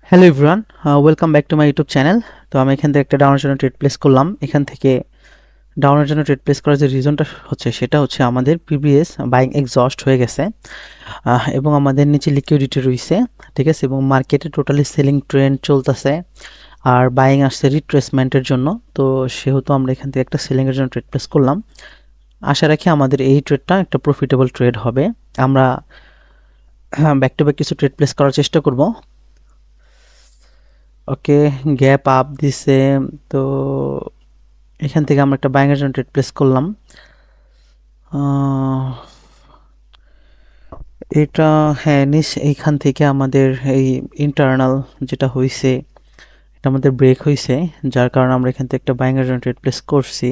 Hello everyone, welcome back to my YouTube channel. তো আমি এখান থেকে একটা ডাউনের জন্য ট্রেড প্লেস করলাম। এখান থেকে ডাউনের জন্য ট্রেড প্লেস করার যে রিজনটা হচ্ছে সেটা হচ্ছে আমাদের প্রিভিয়াস বাইং এক্সস্ট হয়ে গেছে, এবং আমাদের নিচে লিকুইডিটি রয়েছে, ঠিক আছে, এবং মার্কেটে টোটালি সেলিং ট্রেন্ড চলতেছে আর বাইং আসছে রিট্রেসমেন্টের জন্য। তো সেহেতু আমরা এখান থেকে একটা সেলিংয়ের জন্য ট্রেড প্লেস করলাম। আশা রাখি আমাদের এই ট্রেডটা একটা প্রফিটেবল ট্রেড হবে। আমরা ব্যাক টু ব্যাক কিছু ট্রেড প্লেস করার চেষ্টা করব। ওকে, গ্যাপ আপ দিছে। তো এখান থেকে আমরা একটা বাইং এর জন্য ট্রেড প্লেস করলাম। আহ, এটা, হ্যাঁ, এইখান থেকে আমাদের এই ইন্টারনাল যেটা হয়েছে এটা আমাদের ব্রেক হয়েছে, যার কারণে আমরা এখান থেকে একটা বাইং এর জন্য ট্রেড প্লেস করছি।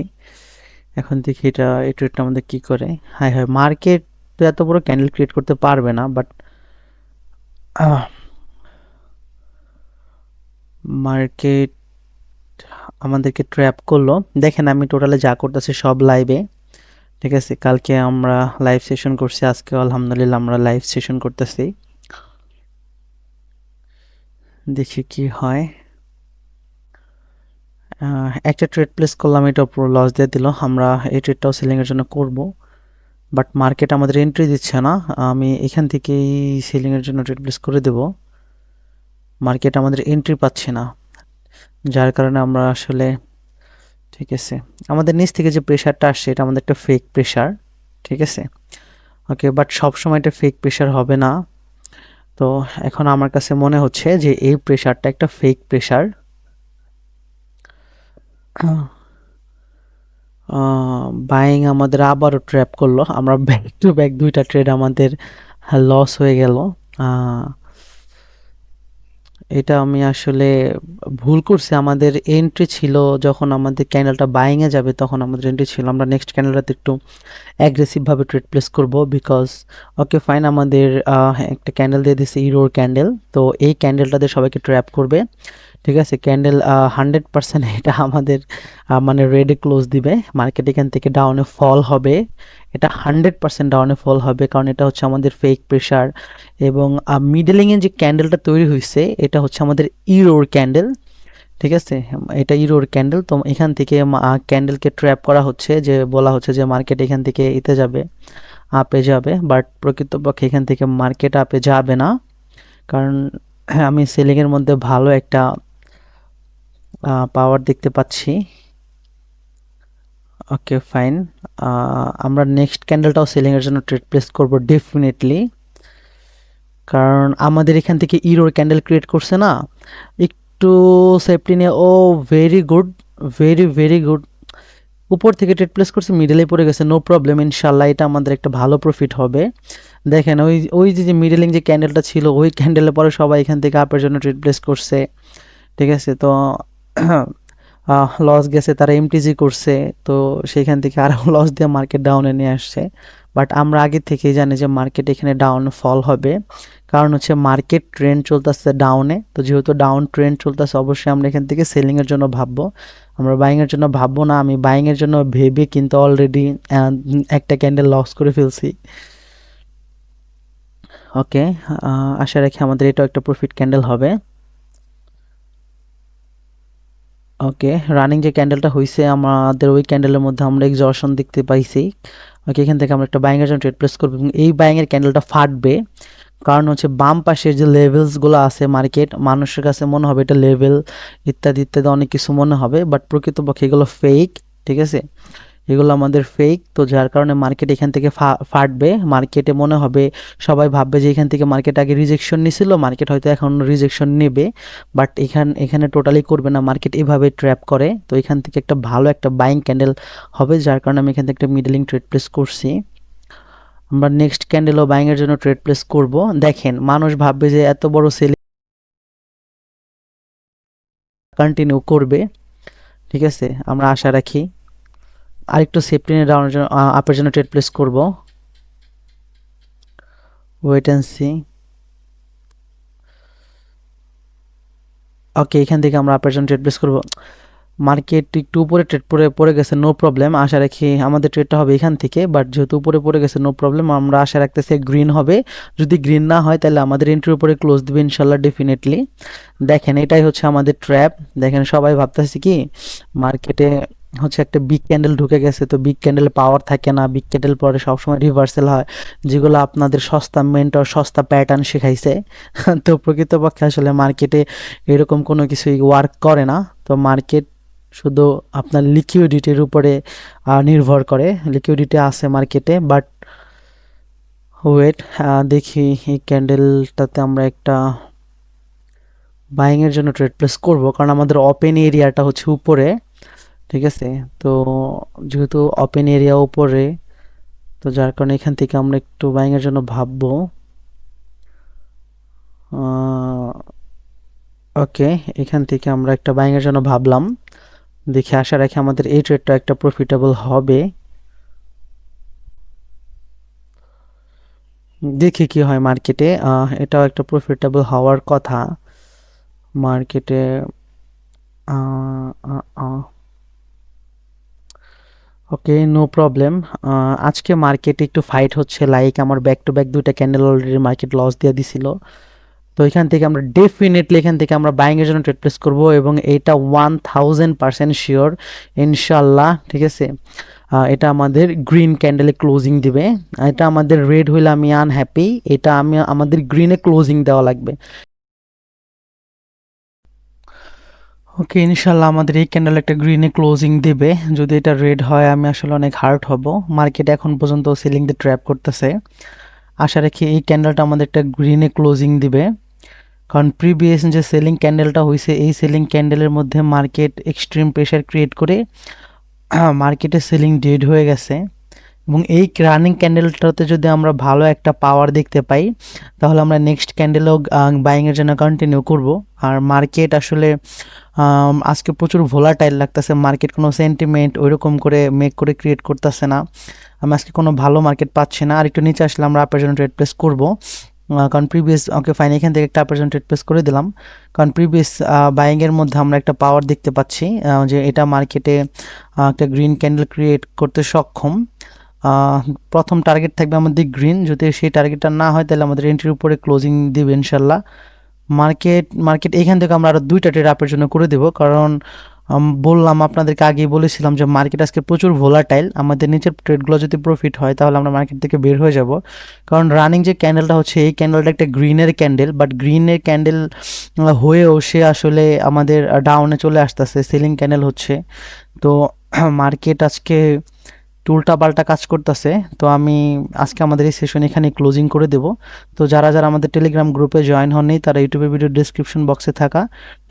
এখন দেখি এই ট্রেডটা আমাদের কি করে। হ্যাঁ হ্যাঁ, মার্কেট তো এত বড় ক্যান্ডেল ক্রিয়েট করতে পারবে না, বাট মার্কেট আমাদেরকে ট্র্যাপ করলো। দেখেন আমি টোটালে যা করতেছি সব লাইভে, ঠিক আছে। কালকে আমরা লাইভ সেশন করছি, আজকে আলহামদুলিল্লাহ আমরা লাইভ সেশন করতেছি। দেখি কি হয়। একটা ট্রেড প্লেস করলাম, এটা পুরো লস দিয়ে দিল। আমরা এই ট্রেডটাও সেলিংয়ের জন্য করব, বাট মার্কেট আমাদের এন্ট্রি দিচ্ছে না। আমি এখান থেকেই সেলিংয়ের জন্য ট্রেড প্লেস করে দেব। মার্কেট আমাদের এন্ট্রি পাচ্ছে না, যার কারণে আমরা আসলে, ঠিক আছে, আমাদের নিচ থেকে যে প্রেশারটা আসছে এটা আমাদের একটা ফেক প্রেশার, ঠিক আছে। ওকে, বাট সবসময় এটা ফেক প্রেশার হবে না। তো এখন আমার কাছে মনে হচ্ছে যে এই প্রেশারটা একটা ফেক প্রেশার। বাইং আমাদের আবারও ট্র্যাপ করলো। আমরা ব্যাক টু ব্যাক দুইটা ট্রেড আমাদের লস হয়ে গেল। আহ, এটা আমি আসলে ভুল করছি। আমাদের এন্ট্রি ছিল যখন আমাদের ক্যান্ডেলটা বাইং এ যাবে তখন আমাদের এন্ট্রি ছিল। আমরা নেক্সট ক্যান্ডেলটাতে একটু অ্যাগ্রেসিভভাবে ট্রেড প্লেস করব, বিকজ ওকে ফাইন, আমাদের একটা ক্যান্ডেল দিয়ে দিছে ইউরোর ক্যান্ডেল। তো এই ক্যান্ডেলটাতে সবাইকে ট্র্যাপ করবে, ঠিক আছে। ক্যান্ডেল 100% এটা আমাদের মানে রেডে ক্লোজ দিবে। মার্কেট এখান থেকে ডাউনে ফল হবে, এটা 100% ডাউনে ফল হবে, কারণ এটা হচ্ছে আমাদের ফেক প্রেশার। এবং মিডলিংয়ে যে ক্যান্ডেলটা তৈরি হয়েছে এটা হচ্ছে আমাদের ইউরোর ক্যান্ডেল, ঠিক আছে। এটা ইউরোর ক্যান্ডেল। তো এখান থেকে ক্যান্ডেলকে ট্র্যাপ করা হচ্ছে, যে বলা হচ্ছে যে মার্কেট এখান থেকে এতে যাবে, আপে যাবে, বাট প্রকৃতপক্ষে এখান থেকে মার্কেট আপে যাবে না। কারণ আমি সেলিংয়ের মধ্যে ভালো একটা পাওয়ার দেখতে পাচ্ছি। ওকে ফাইন, আমরা নেক্সট ক্যান্ডেলটাও সেলিংয়ের জন্য ট্রেড প্লেস করব ডেফিনেটলি, কারণ আমাদের এখান থেকে ইউরোর ক্যান্ডেল ক্রিয়েট করছে না, একটু সেফটি নিয়ে। ও very good, very very good. উপর থেকে ট্রেড প্লেস করছে, মিডলে পড়ে গেছে, নো প্রবলেম, ইনশাল্লাহ এটা আমাদের একটা ভালো প্রফিট হবে। দেখেন ওই ওই যে মিডলিং যে ক্যান্ডেলটা ছিল ওই ক্যান্ডেলের পরে সবাই এখান থেকে আপের জন্য ট্রেড প্লেস করছে, ঠিক আছে। তো লস গেছে, তারা এমটিজি করছে। তো সেইখান থেকে আরও লস দিয়ে মার্কেট ডাউনে নিয়ে আসছে। বাট আমরা আগে থেকেই জানি যে মার্কেট এখানে ডাউন ফল হবে, কারণ হচ্ছে মার্কেট ট্রেন্ড চলতেছে ডাউনে। তো যেহেতু ডাউন ট্রেন্ড চলতেছে অবশ্যই আমরা এখান থেকে সেলিংয়ের জন্য ভাববো, আমরা বাইংয়ের জন্য ভাববো না। আমি বাইংয়ের জন্য ভেবে কিন্তু অলরেডি একটা ক্যান্ডেল লস করে ফেলছি। ওকে, আশা রাখি আমাদের এটাও একটা প্রফিট ক্যান্ডেল হবে। ওকে, রানিং যে ক্যান্ডেলটা হয়েছে আমাদের ওই ক্যান্ডেলের মধ্যে আমরা এক্সজশন দেখতে পাইছি। ওকে, এখান থেকে আমরা একটা বাইং এর জন্য ট্রেড প্লেস করবো এবং এই বাইং এর ক্যান্ডেলটা ফাটবে, কারণ হচ্ছে বাম পাশের যে লেভেলসগুলো আছে মার্কেট মানুষের কাছে মনে হবে এটা লেভেল, ইত্যাদি ইত্যাদি অনেক কিছু মনে হবে, বাট প্রকৃতপক্ষে এগুলো ফেক, ঠিক আছে। এগুলো আমাদের ফেক। তো যার কারণে মার্কেট এখান থেকে ফাটবে। মার্কেটে মনে হবে, সবাই ভাববে যে এখান থেকে মার্কেট আগে রিজেকশন নিছিল, মার্কেট হয়তো এখন রিজেকশন নেবে, বাট এখানে টোটালি করবে না। মার্কেট এভাবে ট্র্যাপ করে। তো এখান থেকে একটা ভালো একটা বাইং ক্যান্ডেল হবে, যার কারণে আমি এখান থেকে একটা মিডলিং ট্রেড প্লেস করছি। আমরা নেক্সট ক্যান্ডেলও বাইং এর জন্য ট্রেড প্লেস করব। দেখেন মানুষ ভাববে যে এত বড় সেলিং কন্টিনিউ করবে, ঠিক আছে, আমরা আশা রাখি। আরেকটু সেফটি নিয়ে ডাউনের জন্য আপের জন্য ট্রেড প্লেস করব। Wait and see. ওকে, এখান থেকে আমরা আপের জন্য ট্রেড প্লেস করব। মার্কেট একটু উপরে ট্রেড পড়ে গেছে, নো প্রবলেম, আশা রাখি আমাদের ট্রেডটা হবে এখান থেকে, বাট যেহেতু উপরে পড়ে গেছে নো প্রবলেম, আমরা আশা রাখতেছি গ্রিন হবে। যদি গ্রিন না হয় তাহলে আমাদের এন্ট্রির উপরে ক্লোজ দিবে ইনশাল্লাহ ডেফিনেটলি। দেখেন এটাই হচ্ছে আমাদের ট্র্যাপ। দেখেন সবাই ভাবতেছে কি মার্কেটে হচ্ছে একটা বিগ ক্যান্ডেল ঢুকে গেছে, তো বিগ ক্যান্ডেল পাওয়ার থাকে না, বিগ ক্যান্ডেল পরে সবসময় রিভার্সাল হয়, যেগুলো আপনাদের সস্তা মেন্টর সস্তা প্যাটার্ন শেখাইছে। তো প্রকৃতপক্ষে আসলে মার্কেটে এরকম কোনো কিছুই ওয়ার্ক করে না। তো মার্কেট শুধু আপনার লিকুইডিটির উপরে নির্ভর করে, লিকুইডিটি আছে মার্কেটে। বাট ওয়েট, দেখি এই ক্যান্ডেলটাতে আমরা একটা বাইংয়ের জন্য ট্রেড প্লেস করব, কারণ আমাদের ওপেন এরিয়াটা হচ্ছে উপরে, ঠিক আছে। তো যেহেতু ওপেন এরিয়া উপরে, তো যার কারণে এখান থেকে আমরা একটু বাইংয়ের জন্য ভাববো। ওকে, এখান থেকে আমরা একটা বাইংয়ের জন্য ভাবলাম। দেখি আশা রাখি আমাদের এই ট্রেডটা একটা প্রফিটেবল হবে। দেখি কি হয় মার্কেটে, এটাও একটা প্রফিটেবল হওয়ার কথা মার্কেটে। ওকে, নো প্রবলেম। আজকে মার্কেটে একটু ফাইট হচ্ছে, লাইক আমার ব্যাক টু ব্যাক দুইটা ক্যান্ডেল অলরেডি মার্কেট লস দিয়ে দিছিল। তো এখান থেকে আমরা ডেফিনেটলি এখান থেকে আমরা বাইংয়ের জন্য ট্রেড প্লেস করবো, এবং এটা 1000% শিওর ইনশাল্লাহ, ঠিক আছে। এটা আমাদের গ্রিন ক্যান্ডেলে ক্লোজিং দিবে। এটা আমাদের রেড হইলে আমি আনহ্যাপি, এটা আমাদের গ্রিনে ক্লোজিং দেওয়া লাগবে। ওকে, ইনশাল্লাহ আমাদের এই ক্যান্ডেল একটা গ্রিনে ক্লোজিং দেবে। যদি এটা রেড হয় আমি আসলে অনেক হার্ট হব। মার্কেট এখন পর্যন্ত সেলিং দিয়ে ট্র্যাপ করতেছে, আশা রাখি এই ক্যান্ডেলটা আমাদের একটা গ্রিনে ক্লোজিং দিবে। কারণ প্রিভিয়াস যে সেলিং ক্যান্ডেলটা হয়েছে, এই সেলিং ক্যান্ডেলের মধ্যে মার্কেট এক্সট্রিম প্রেশার ক্রিয়েট করে মার্কেটে সেলিং ডেড হয়ে গেছে। এবং এই রানিং ক্যান্ডেলটাতে যদি আমরা ভালো একটা পাওয়ার দেখতে পাই, তাহলে আমরা নেক্সট ক্যান্ডেলও বাইংয়ের জন্য কন্টিনিউ করব। আর মার্কেট আসলে আজকে প্রচুর ভোলাটাইল লাগতেছে, মার্কেট কোনো সেন্টিমেন্ট ওইরকম করে মেক করে ক্রিয়েট করতেছে না। আমি আজকে কোনো ভালো মার্কেট পাচ্ছি না। আর একটু নিচে আসলে আমরা আপের জন্য ট্রেড প্লেস করবো, কারণ প্রিভিয়াস, ওকে ফাইন, এখান থেকে একটা আপের জন্য ট্রেড প্লেস করে দিলাম। কারণ প্রিভিয়াস বাইংয়ের মধ্যে আমরা একটা পাওয়ার দেখতে পাচ্ছি, যে এটা মার্কেটে একটা গ্রিন ক্যান্ডেল ক্রিয়েট করতে সক্ষম। প্রথম টার্গেট থাকবে আমাদের গ্রিন, যদি সেই টার্গেটটা না হয় তাহলে আমাদের এন্ট্রির উপরে ক্লোজিং দিবে ইনশাল্লাহ। মার্কেট এখান থেকে আমরা আরও দুইটা ট্রেড আপের জন্য করে দেবো, কারণ বললাম আপনাদেরকে আগেই বলেছিলাম যে মার্কেট আজকে প্রচুর ভোলাটাইল। আমাদের নিচের ট্রেডগুলো যদি প্রফিট হয় তাহলে আমরা মার্কেট থেকে বের হয়ে যাব। কারণ রানিং যে ক্যান্ডেলটা হচ্ছে, এই ক্যান্ডেলটা একটা গ্রিনের ক্যান্ডেল, বাট গ্রিনের ক্যান্ডেল হয়েও সে আসলে আমাদের ডাউনে চলে আসতেছে, সেলিং ক্যান্ডেল হচ্ছে। তো মার্কেট আজকে উল্টা পাল্টা কাজ করতেছে। তো আমি আজকে আমাদের এই সেশন এখানে ক্লোজিং করে দেব। তো যারা যারা আমাদের টেলিগ্রাম গ্রুপে জয়েন হননি, তারা ইউটিউবের ভিডিও ডিসক্রিপশন বক্সে থাকা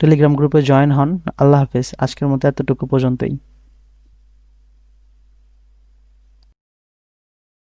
টেলিগ্রাম গ্রুপে জয়েন হন। আল্লাহ হাফেজ, আজকের মতো এতটুকু পর্যন্তই।